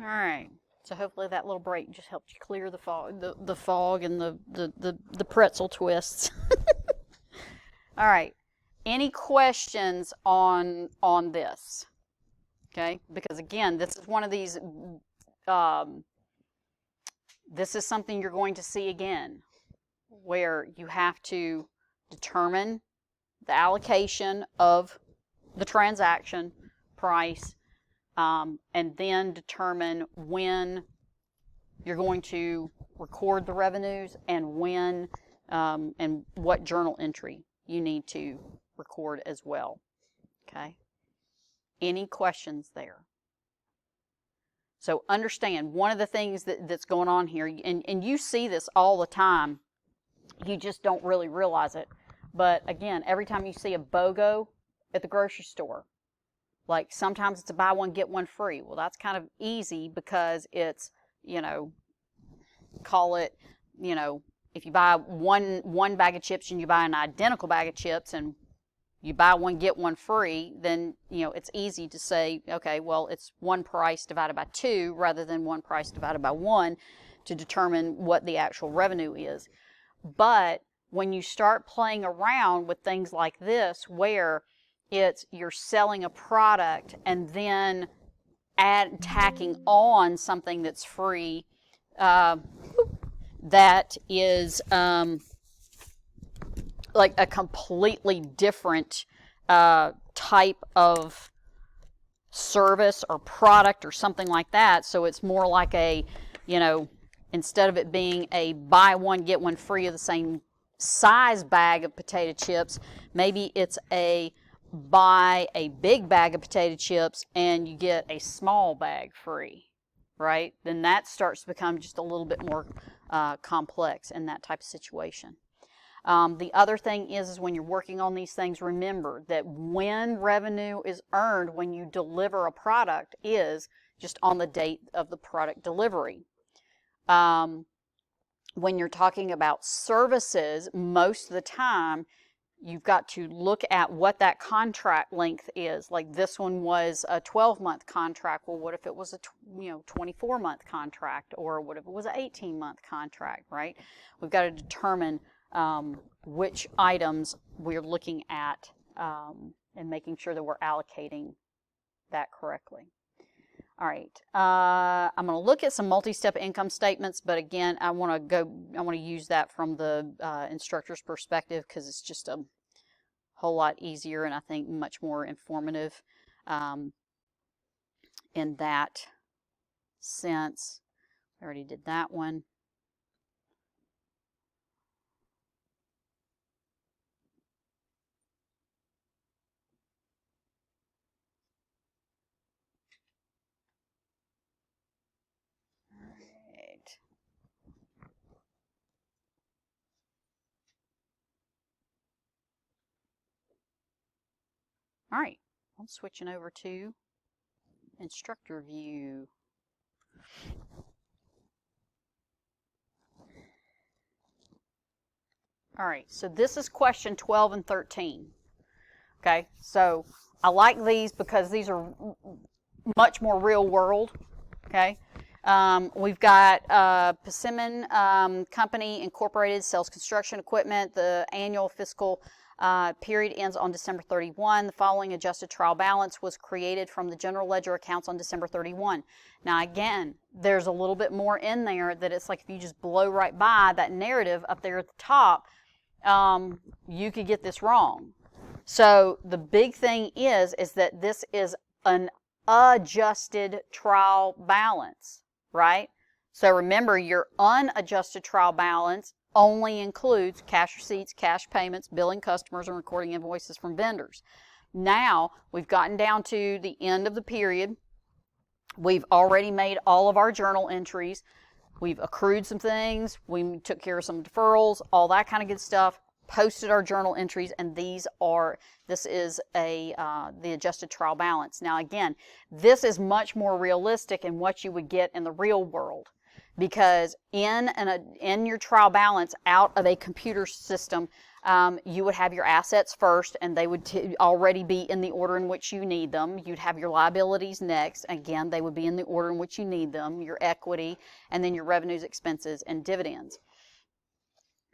All right. So hopefully that little break just helped you clear the fog, the fog and the pretzel twists. All right. Any questions on this? Okay, because again, this is one of these. This is something you're going to see again, where you have to determine the allocation of the transaction price, and then determine when you're going to record the revenues and when and what journal entry you need to record as well. Okay. Any questions there? So understand, one of the things that's going on here, and you see this all the time, you just don't really realize it. But again, every time you see a BOGO at the grocery store, like sometimes it's a buy one, get one free. Well, that's kind of easy because it's, you know, call it, you know, if you buy one bag of chips and you buy an identical bag of chips and you buy one, get one free, then, you know, it's easy to say, okay, well, it's one price divided by 2 rather than one price divided by 1 to determine what the actual revenue is. But when you start playing around with things like this, where it's you're selling a product and then tacking on something that's free, that is like a completely different type of service or product or something like that. So it's more like a, you know, instead of it being a buy one, get one free of the same size bag of potato chips, maybe it's a buy a big bag of potato chips and you get a small bag free, right? Then that starts to become just a little bit more complex in that type of situation. The other thing is when you're working on these things, remember that when revenue is earned when you deliver a product is just on the date of the product delivery. When you're talking about services, most of the time you've got to look at what that contract length is. Like this one was a 12-month contract. Well, what if it was a 24-month contract, or what if it was an 18-month contract, right? We've got to determine which items we're looking at and making sure that we're allocating that correctly. All right, I'm going to look at some multi-step income statements, but again, I want to use that from the instructor's perspective because it's just a whole lot easier and I think much more informative in that sense. I already did that one. All right, I'm switching over to instructor view. All right, so this is question 12 and 13. Okay, so I like these because these are much more real world. Okay, we've got Persimmon Company Incorporated sells construction equipment. The annual fiscal period ends on December 31. The following adjusted trial balance was created from the general ledger accounts on December 31. Now again, there's a little bit more in there that it's like if you just blow right by that narrative up there at the top, you could get this wrong. So the big thing is that this is an adjusted trial balance, right? So remember, your unadjusted trial balance only includes cash receipts, cash payments, billing customers, and recording invoices from vendors. Now, we've gotten down to the end of the period. We've already made all of our journal entries. We've accrued some things. We took care of some deferrals, all that kind of good stuff, posted our journal entries, and this is the adjusted trial balance. Now, again, this is much more realistic in what you would get in the real world. Because in your trial balance out of a computer system, You would have your assets first, and they would already be in the order in which you need them. You'd have your liabilities next. Again, they would be in the order in which you need them, your equity, and then your revenues, expenses, and dividends.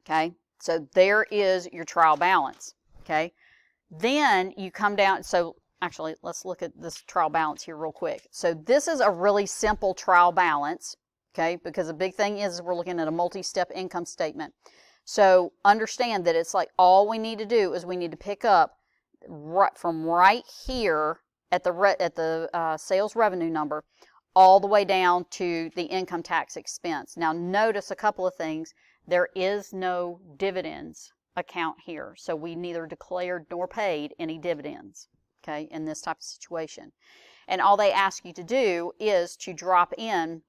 Okay, so there is your trial balance. Okay, then you come down, so actually, let's look at this trial balance here real quick. So this is a really simple trial balance, okay, because the big thing is we're looking at a multi-step income statement. So understand that it's like all we need to do is we need to pick up from right here at the sales revenue number all the way down to the income tax expense. Now notice a couple of things. There is no dividends account here, so we neither declared nor paid any dividends, okay, in this type of situation. And all they ask you to do is to drop in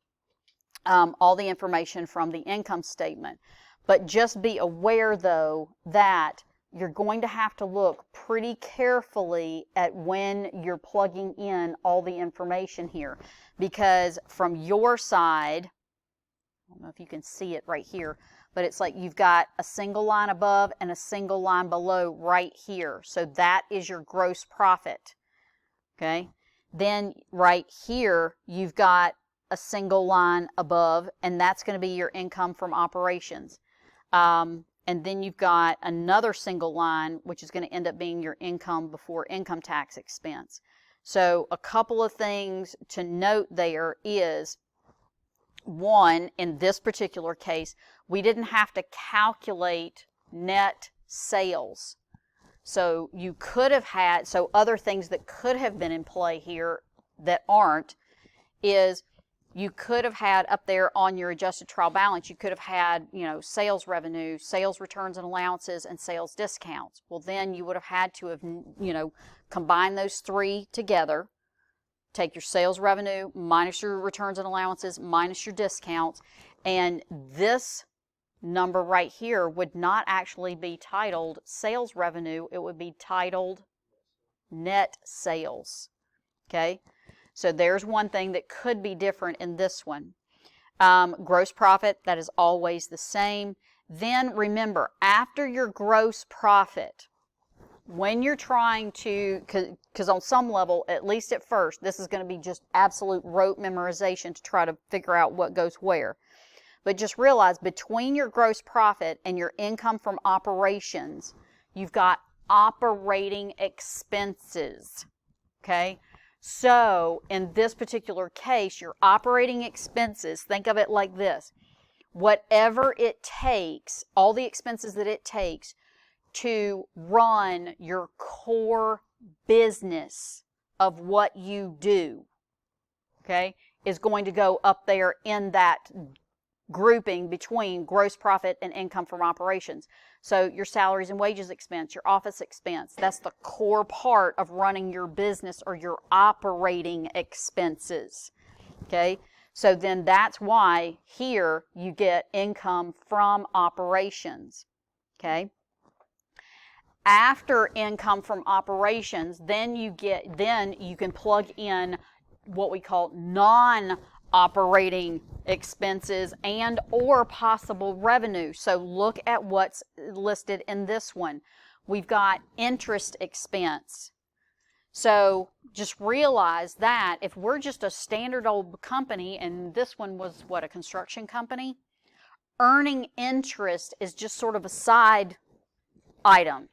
all the information from the income statement. But just be aware, though, that you're going to have to look pretty carefully at when you're plugging in all the information here, because from your side, I don't know if you can see it right here, but it's like you've got a single line above and a single line below right here. So that is your gross profit, okay? Then right here, you've got a single line above, and that's going to be your income from operations. And then you've got another single line, which is going to end up being your income before income tax expense. So a couple of things to note there is, one, in this particular case, we didn't have to calculate net sales. So you could have had, so other things that could have been in play here that aren't is you could have had up there on your adjusted trial balance, you could have had, you know, sales revenue, sales returns and allowances, and sales discounts. Well, then you would have had to have, you know, combine those three together, take your sales revenue minus your returns and allowances minus your discounts, and this number right here would not actually be titled sales revenue, it would be titled net sales, okay? So there's one thing that could be different in this one. Gross profit, that is always the same. Then remember, after your gross profit, when you're trying to, because on some level, at least at first, this is going to be just absolute rote memorization to try to figure out what goes where. But just realize between your gross profit and your income from operations, you've got operating expenses, okay? So in this particular case, your operating expenses, think of it like this. Whatever it takes, all the expenses that it takes to run your core business of what you do, okay, is going to go up there in that grouping between gross profit and income from operations. So your salaries and wages expense, your office expense, that's the core part of running your business or your operating expenses, okay? So then that's why here you get income from operations, okay? After income from operations, then you can plug in what we call non-operating expenses and or possible revenue. So look at what's listed in this one. We've got interest expense. So just realize that if we're just a standard old company, and this one was what, a construction company, earning interest is just sort of a side item,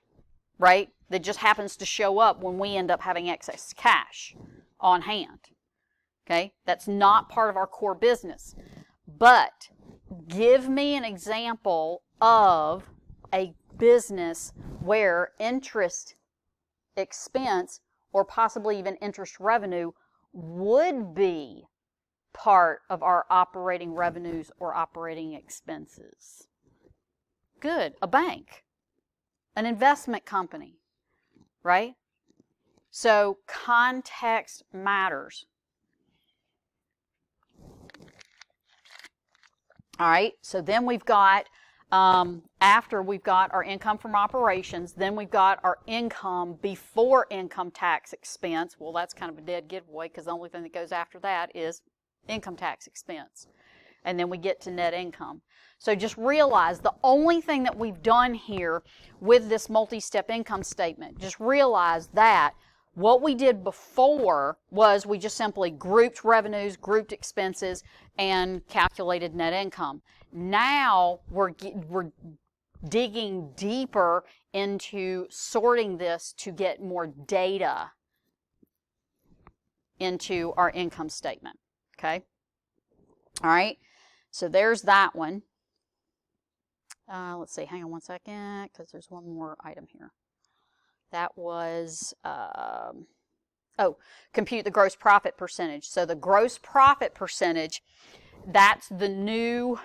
right? That just happens to show up when we end up having excess cash on hand. Okay, that's not part of our core business. But give me an example of a business where interest expense or possibly even interest revenue would be part of our operating revenues or operating expenses. Good, a bank, an investment company, right? So context matters. All right, so then we've got, after we've got our income from operations, then we've got our income before income tax expense. Well, that's kind of a dead giveaway because the only thing that goes after that is income tax expense. and then we get to net income. So just realize the only thing that we've done here with this multi-step income statement, just realize that what we did before was we just simply grouped revenues, grouped expenses, and calculated net income. Now we're digging deeper into sorting this to get more data into our income statement. Okay? All right? So there's that one. Let's see, hang on one second, because there's one more item here. That was, compute the gross profit percentage. So the gross profit percentage, that's the new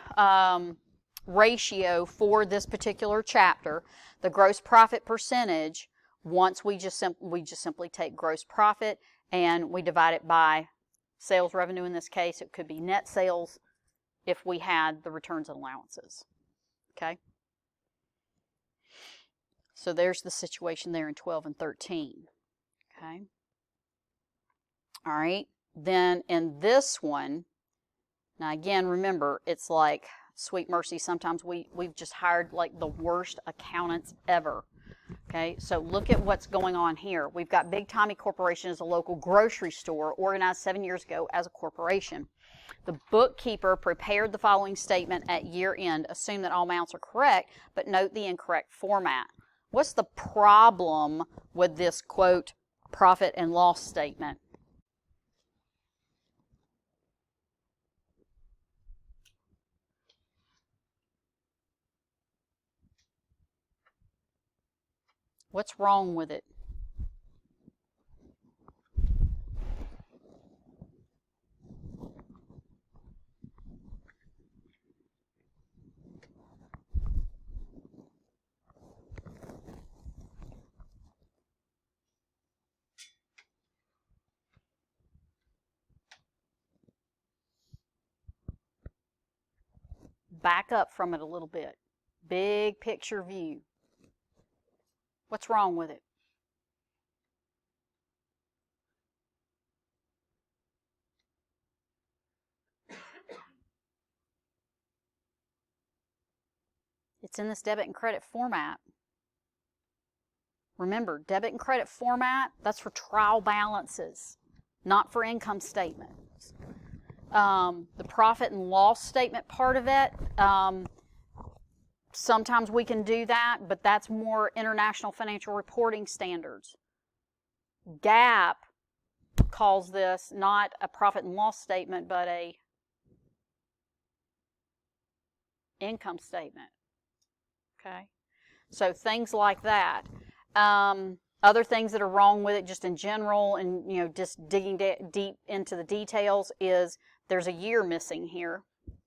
ratio for this particular chapter. The gross profit percentage, once we just simply take gross profit and we divide it by sales revenue. In this case, it could be net sales if we had the returns and allowances. Okay? So there's the situation there in 12 and 13. Okay? All right. Then in this one, now again, remember, it's like, sweet mercy, sometimes we've just hired like the worst accountants ever. Okay, so look at what's going on here. We've got Big Tommy Corporation as a local grocery store organized 7 years ago as a corporation. The bookkeeper prepared the following statement at year end. Assume that all amounts are correct, but note the incorrect format. What's the problem with this, quote, profit and loss statement? What's wrong with it? Back up from it a little bit. Big picture view. What's wrong with it? It's in this debit and credit format. Remember, debit and credit format, that's for trial balances, not for income statements. The profit and loss statement part of it, sometimes we can do that, but that's more international financial reporting standards. GAAP calls this not a profit and loss statement, but a income statement. Okay? So things like that. Other things that are wrong with it just in general, and just digging deep into the details, is there's a year missing here.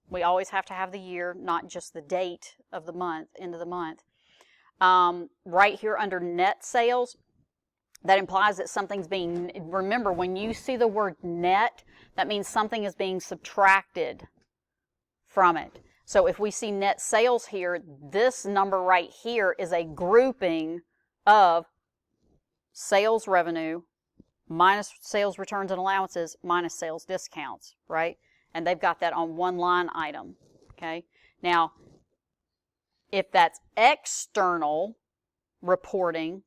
We always have to have the year, not just the date of the month, end of the month. Right here under net sales, that implies that something's being, remember, when you see the word net, that means something is being subtracted from it. So if we see net sales here, this number right here is a grouping of sales revenue minus sales returns and allowances minus sales discounts, right? And they've got that on one line item, okay? Now, if that's external reporting,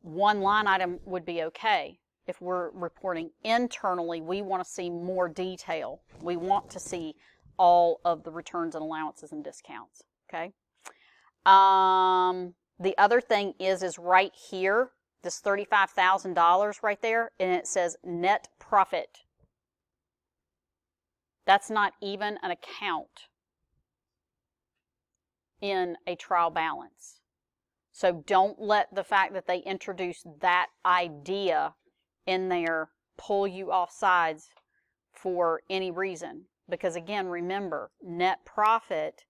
one line item would be okay. If we're reporting internally, we want to see more detail. We want to see all of the returns and allowances and discounts, okay? The other thing is right here, this $35,000 right there, and it says net profit. That's not even an account in a trial balance. So don't let the fact that they introduced that idea in there pull you off sides for any reason. Because again, remember, net profit,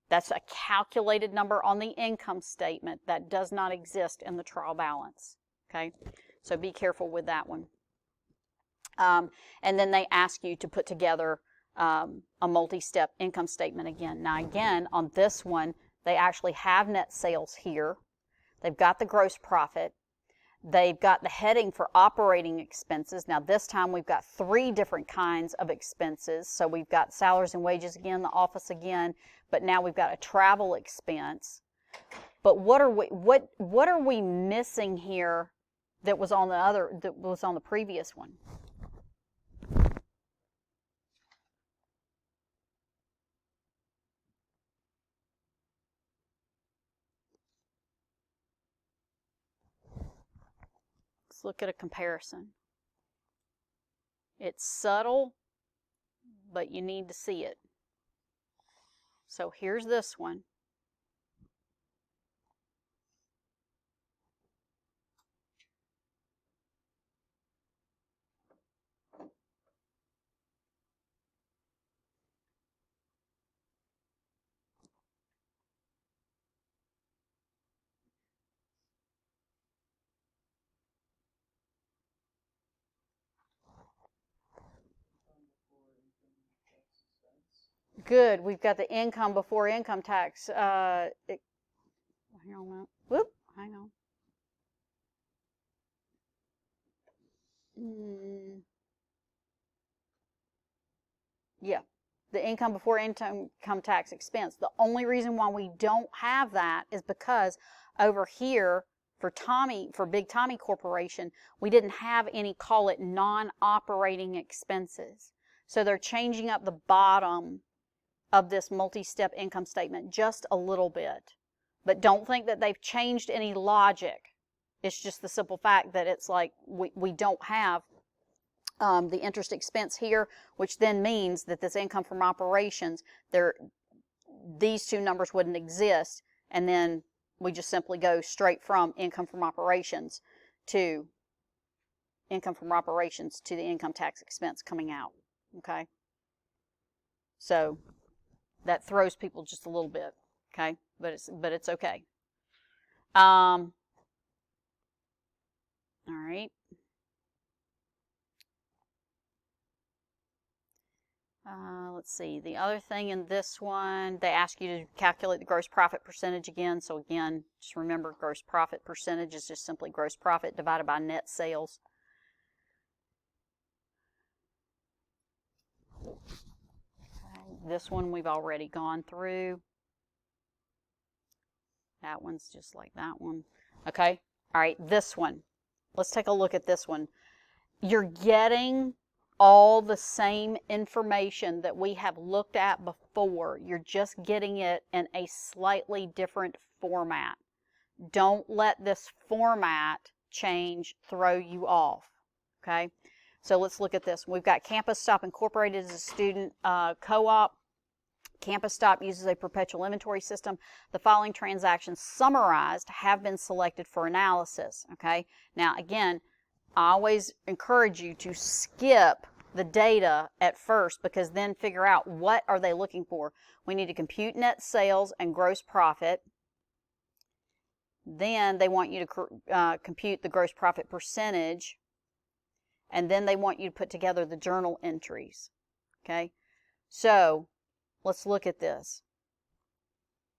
that's a calculated number on the income statement that does not exist in the trial balance. Okay, so be careful with that one. And then they ask you to put together a multi-step income statement again. Now again, on this one, they actually have net sales here. They've got the gross profit. They've got the heading for operating expenses. Now this time we've got 3 different kinds of expenses. So we've got salaries and wages again, the office again, but now we've got a travel expense. But what are we missing here that was on the previous one? Let's look at a comparison. It's subtle, but you need to see it. So here's this one. Good. We've got the income before income tax. Hang on. Whoop. Hang on. Yeah. The income before income tax expense. The only reason why we don't have that is because over here for Big Tommy Corporation, we didn't have any, call it non-operating expenses. So they're changing up the bottom of this multi-step income statement just a little bit. But don't think that they've changed any logic. It's just the simple fact that it's like we don't have the interest expense here, which then means that this income from operations, these 2 numbers wouldn't exist, and then we just simply go straight from income from operations to the income tax expense coming out. Okay? So that throws people just a little bit, okay? But it's okay. All right. Let's see. The other thing in this one, they ask you to calculate the gross profit percentage again. So again, just remember gross profit percentage is just simply gross profit divided by net sales. This one we've already gone through. That one's just like that one. Okay. All right. This one. Let's take a look at this one. You're getting all the same information that we have looked at before. You're just getting it in a slightly different format. Don't let this format change throw you off. Okay. So let's look at this. We've got Campus Stop Incorporated as a student co-op. Campus Stop uses a perpetual inventory system. The following transactions summarized have been selected for analysis. Okay. Now again, I always encourage you to skip the data at first, because then figure out what are they looking for. We need to compute net sales and gross profit. Then they want you to compute the gross profit percentage. And then they want you to put together the journal entries. Okay, so let's look at this.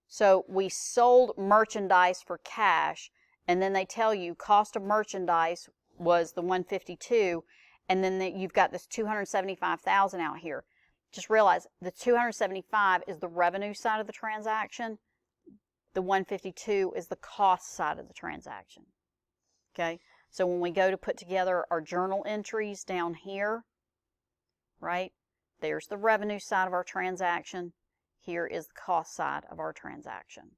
So we sold merchandise for cash, and then they tell you cost of merchandise was the $152, and then you've got this $275,000 out here. Just realize the $275,000 is the revenue side of the transaction. The $152 is the cost side of the transaction. Okay. So when we go to put together our journal entries down here, right, there's the revenue side of our transaction. Here is the cost side of our transaction.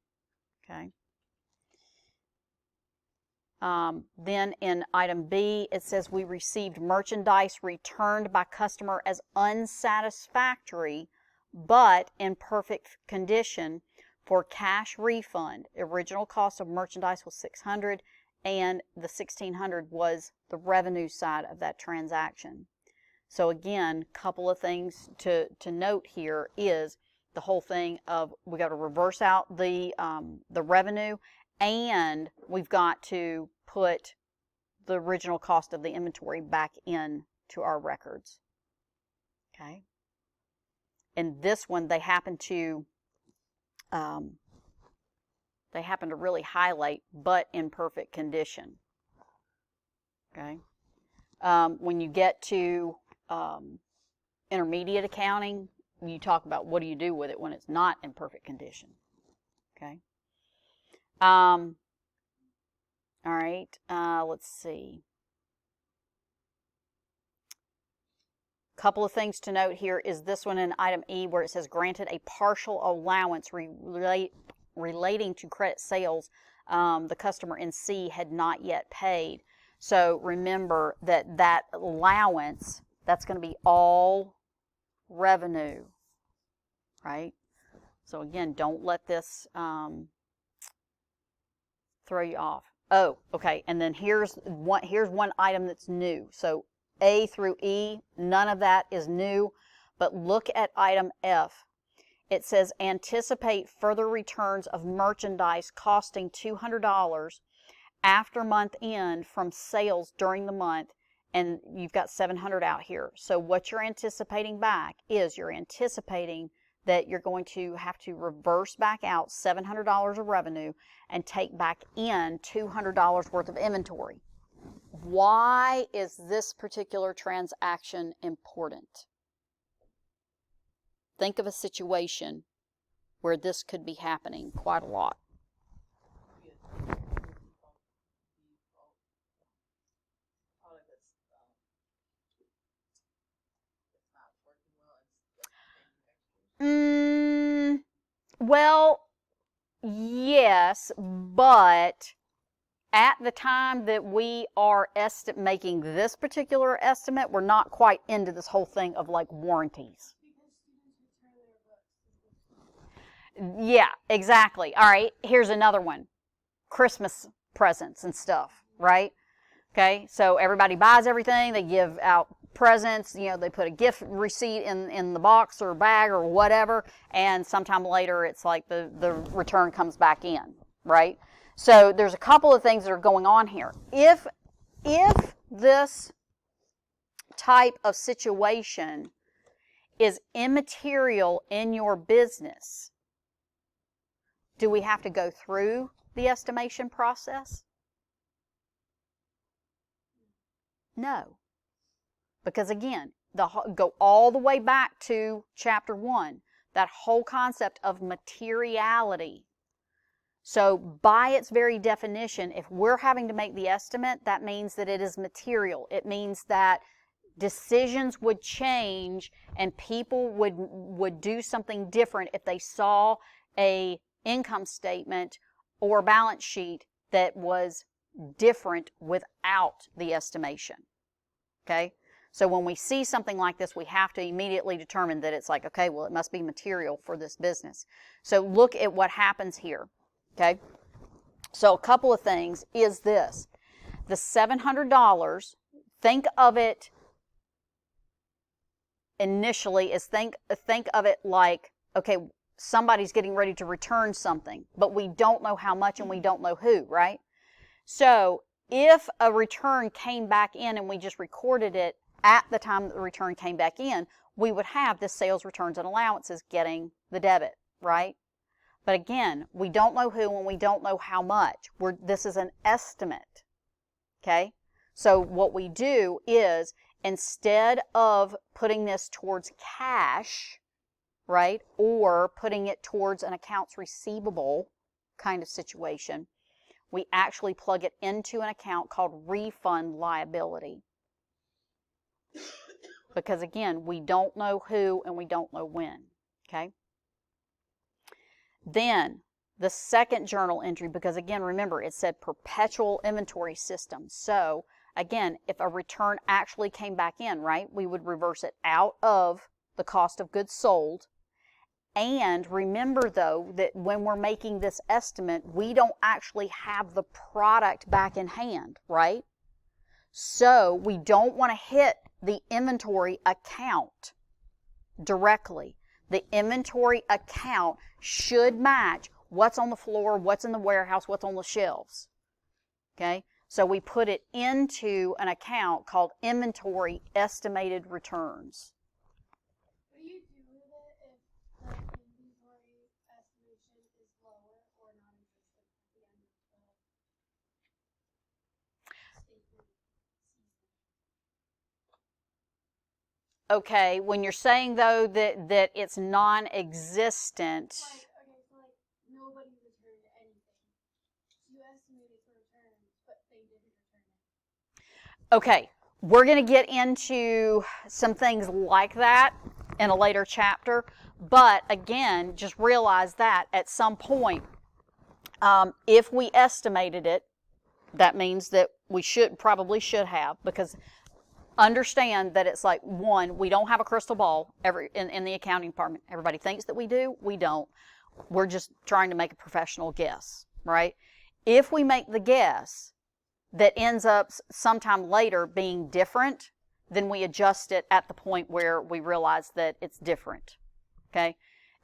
Okay. Then in item B, it says we received merchandise returned by customer as unsatisfactory, but in perfect condition for cash refund. Original cost of merchandise was $600. And the $1,600 was the revenue side of that transaction. So again, a couple of things to note here is the whole thing of we got to reverse out the revenue, and we've got to put the original cost of the inventory back in to our records. Okay. And this one they happen to really highlight, but in perfect condition. Okay. When you get to intermediate accounting, you talk about what do you do with it when it's not in perfect condition. Okay. All right. Let's see. Couple of things to note here is this one in item E where it says granted a partial allowance relating to credit sales the customer in C had not yet paid. So remember that that allowance, that's going to be all revenue, right? So again, don't let this throw you off. Oh, okay, and then here's one item that's new. So A through E, none of that is new, but look at item F. It says anticipate further returns of merchandise costing $200 after month end from sales during the month, and you've got $700 out here. So what you're anticipating back is you're anticipating that you're going to have to reverse back out $700 of revenue and take back in $200 worth of inventory. Why is this particular transaction important? Think of a situation where this could be happening quite a lot. Well, yes, but at the time that we are making this particular estimate, we're not quite into this whole thing of like warranties. Yeah, exactly. All right, here's another one. Christmas presents and stuff, right? Okay, so everybody buys everything, they give out presents, you know, they put a gift receipt in the box or bag or whatever, and sometime later it's like the return comes back in, right? So there's a couple of things that are going on here. If this type of situation is immaterial in your business, do we have to go through the estimation process? No. Because again, go all the way back to chapter 1, that whole concept of materiality. So by its very definition, if we're having to make the estimate, that means that it is material. It means that decisions would change and people would do something different if they saw a income statement or balance sheet that was different without the estimation. Okay? So when we see something like this, we have to immediately determine that it's like, okay, well, it must be material for this business. So look at what happens here. Okay? So a couple of things is this. The $700, think of it initially as think of it like, okay, somebody's getting ready to return something, but we don't know how much and we don't know who, right? So if a return came back in and we just recorded it at the time that the return came back in, we would have the sales returns and allowances getting the debit, right? But again, we don't know who and we don't know how much. This is an estimate, okay? So what we do is, instead of putting this towards cash, right, or putting it towards an accounts receivable kind of situation, we actually plug it into an account called refund liability. Because again, we don't know who and we don't know when, okay? Then the second journal entry, because again, remember, it said perpetual inventory system. So again, if a return actually came back in, right, we would reverse it out of the cost of goods sold. And remember, though, that when we're making this estimate, we don't actually have the product back in hand, right? So we don't want to hit the inventory account directly. The inventory account should match what's on the floor, what's in the warehouse, what's on the shelves. Okay? So we put it into an account called inventory estimated returns. What do you do with it if the inventory estimation is lower or non-existent at the end of the statement? Okay, when you're saying though that it's non-existent. Like, okay, so like nobody returned anything. You estimated for returns, but they didn't return it. Okay, we're going to get into some things like that in a later chapter, but again, just realize that at some point, if we estimated it, that means that we probably should have, because understand that it's like, one, we don't have a crystal ball in the accounting department. Everybody thinks that we do. We don't. We're just trying to make a professional guess, right? If we make the guess that ends up sometime later being different, then we adjust it at the point where we realize that it's different, okay?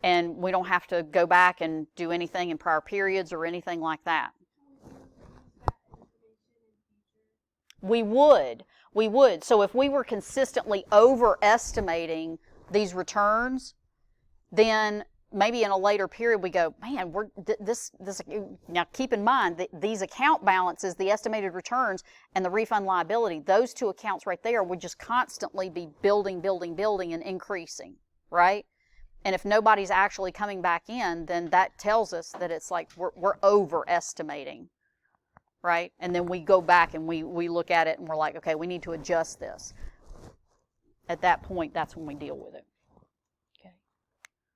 And we don't have to go back and do anything in prior periods or anything like that. We would. So if we were consistently overestimating these returns, then maybe in a later period we go, man, this. Now keep in mind that these account balances, the estimated returns and the refund liability, those two accounts right there would just constantly be building and increasing, right? And if nobody's actually coming back in, then that tells us that it's like we're overestimating. Right? And then we go back and we look at it and we're like, okay, we need to adjust this. At that point, that's when we deal with it. Okay.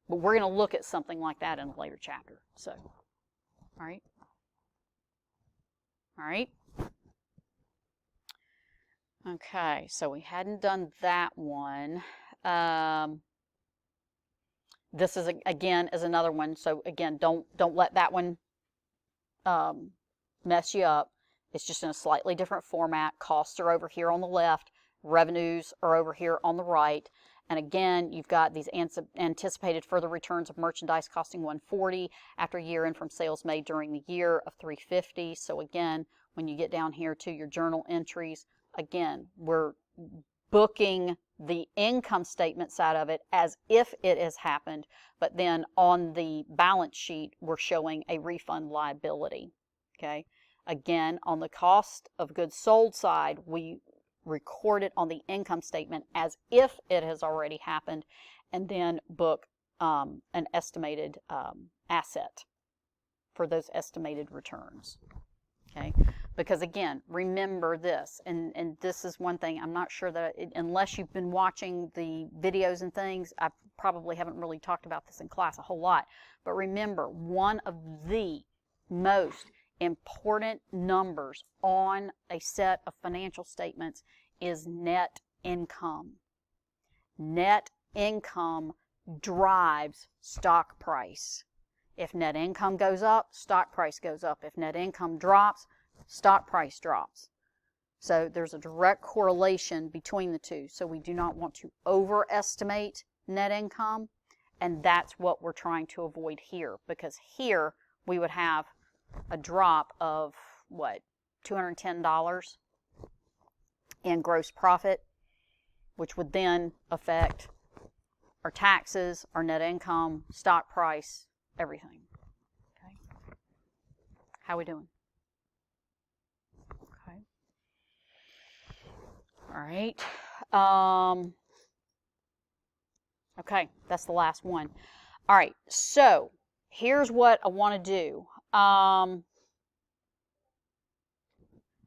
But we're going to look at something like that in a later chapter. So, all right. All right. Okay, so we hadn't done that one. This is, again, is another one. So, again, don't let that one mess you up. It's just in a slightly different format. Costs are over here on the left. Revenues are over here on the right. And again, you've got these anticipated further returns of merchandise costing $140 after year end from sales made during the year of $350. So again, when you get down here to your journal entries, again, we're booking the income statement side of it as if it has happened, but then on the balance sheet, we're showing a refund liability. Okay. Again, on the cost of goods sold side, we record it on the income statement as if it has already happened, and then book an estimated asset for those estimated returns. Okay. Because again, remember this, and this is one thing, I'm not sure that, unless you've been watching the videos and things, I probably haven't really talked about this in class a whole lot, but remember, one of the most important numbers on a set of financial statements is net income. Net income drives stock price. If net income goes up, stock price goes up. If net income drops, stock price drops. So there's a direct correlation between the two. So we do not want to overestimate net income, and that's what we're trying to avoid here, because here we would have a drop of, what, $210 in gross profit, which would then affect our taxes, our net income, stock price, everything. Okay. How we doing? Okay. All right. Okay, that's the last one. All right, so here's what I want to do.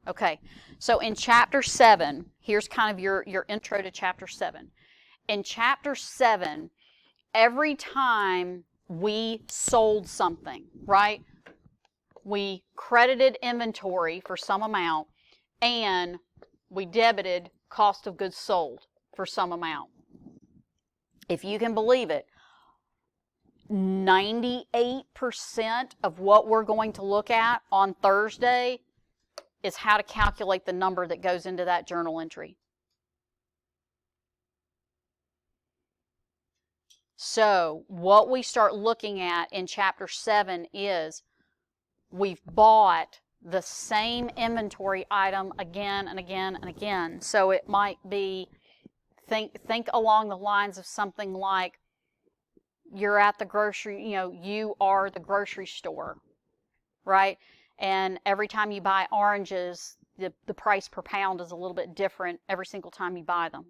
Okay, so in Chapter 7, here's kind of your intro to Chapter 7. In Chapter 7, every time we sold something, right, we credited inventory for some amount, and we debited cost of goods sold for some amount. If you can believe it, 98% of what we're going to look at on Thursday is how to calculate the number that goes into that journal entry. So what we start looking at in Chapter 7 is we've bought the same inventory item again and again and again. So it might be, think along the lines of something like, you're at the grocery, you are the grocery store, right? And every time you buy oranges, the price per pound is a little bit different every single time you buy them.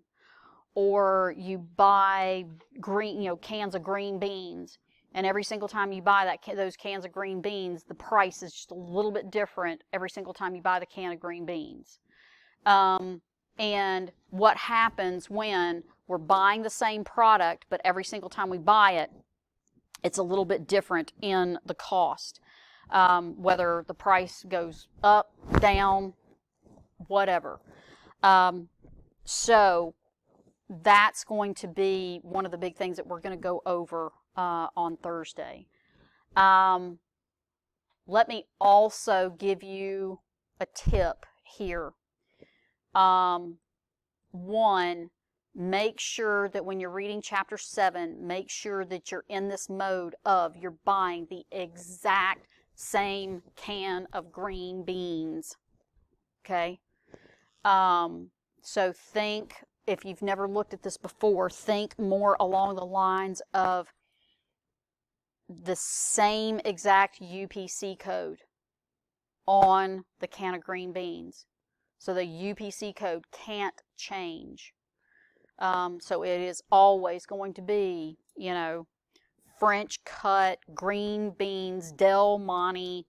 or you buy cans of green beans, and every single time you buy those cans of green beans, the price is just a little bit different every single time you buy the can of green beans. And what happens when we're buying the same product, but every single time we buy it, it's a little bit different in the cost. Whether the price goes up, down, whatever. So that's going to be one of the big things that we're going to go over on Thursday. Let me also give you a tip here. One, make sure that when you're reading chapter 7, make sure that you're in this mode of you're buying the exact same can of green beans. Okay? So think, if you've never looked at this before, think more along the lines of the same exact UPC code on the can of green beans. So the UPC code can't change. So it is always going to be, French cut, green beans, Del Monte,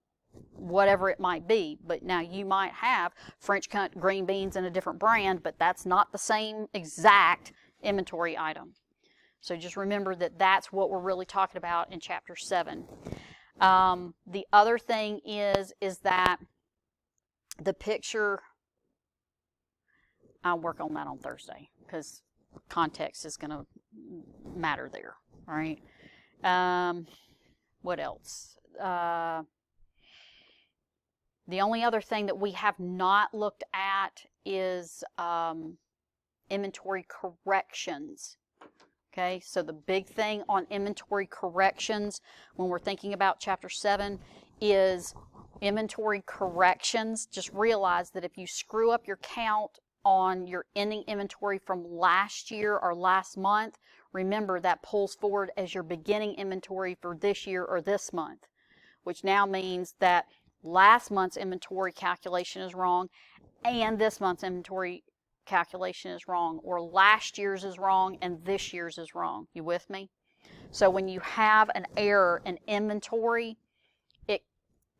whatever it might be. But now you might have French cut green beans in a different brand, but that's not the same exact inventory item. So just remember that that's what we're really talking about in chapter 7. The other thing is that the picture, I'll work on that on Thursday because context is going to matter there. All right. What else? The only other thing that we have not looked at is inventory corrections. Okay, so the big thing on inventory corrections when we're thinking about chapter 7 is inventory corrections. Just realize that if you screw up your count on your ending inventory from last year or last month, remember that pulls forward as your beginning inventory for this year or this month, which now means that last month's inventory calculation is wrong and this month's inventory calculation is wrong, or last year's is wrong and this year's is wrong. You with me? So when you have an error in inventory,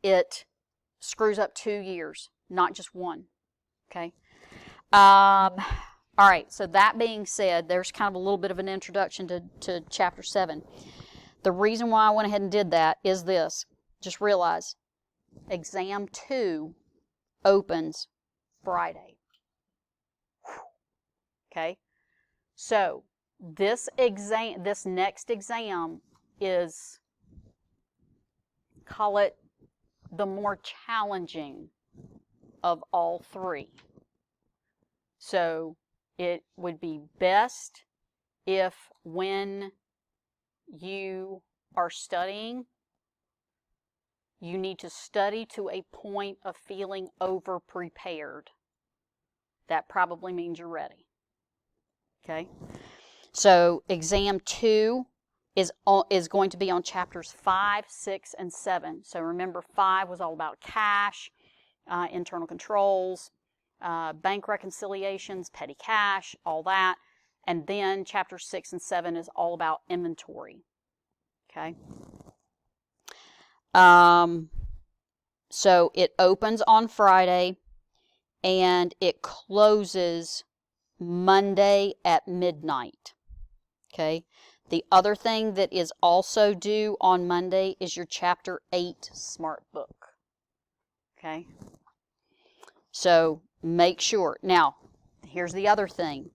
it screws up 2 years, not just one. Okay. All right. So that being said, there's kind of a little bit of an introduction to chapter 7. The reason why I went ahead and did that is this. Just realize exam 2 opens Friday. Okay, so this next exam is, call it the more challenging of all 3. So it would be best if when you are studying, you need to study to a point of feeling over-prepared. That probably means you're ready. Okay, so exam 2 is going to be on chapters 5, 6, and 7. So remember, 5 was all about cash, internal controls, bank reconciliations, petty cash, all that. And then chapters 6 and 7 is all about inventory. Okay. So it opens on Friday and it closes Monday at midnight. Okay. The other thing that is also due on Monday is your chapter 8 smart book. Okay. So make sure. Now, here's the other thing.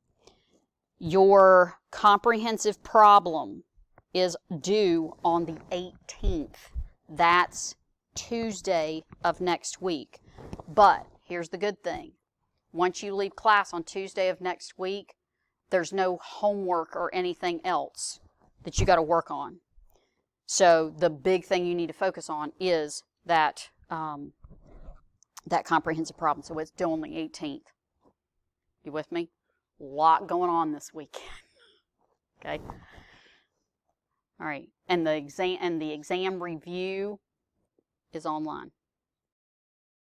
Your comprehensive problem is due on the 18th. That's Tuesday of next week. But here's the good thing. Once you leave class on Tuesday of next week, there's no homework or anything else that you got to work on. So the big thing you need to focus on is that comprehensive problem. So it's due on the 18th. You with me? A lot going on this weekend. Okay. All right. And the exam review is online.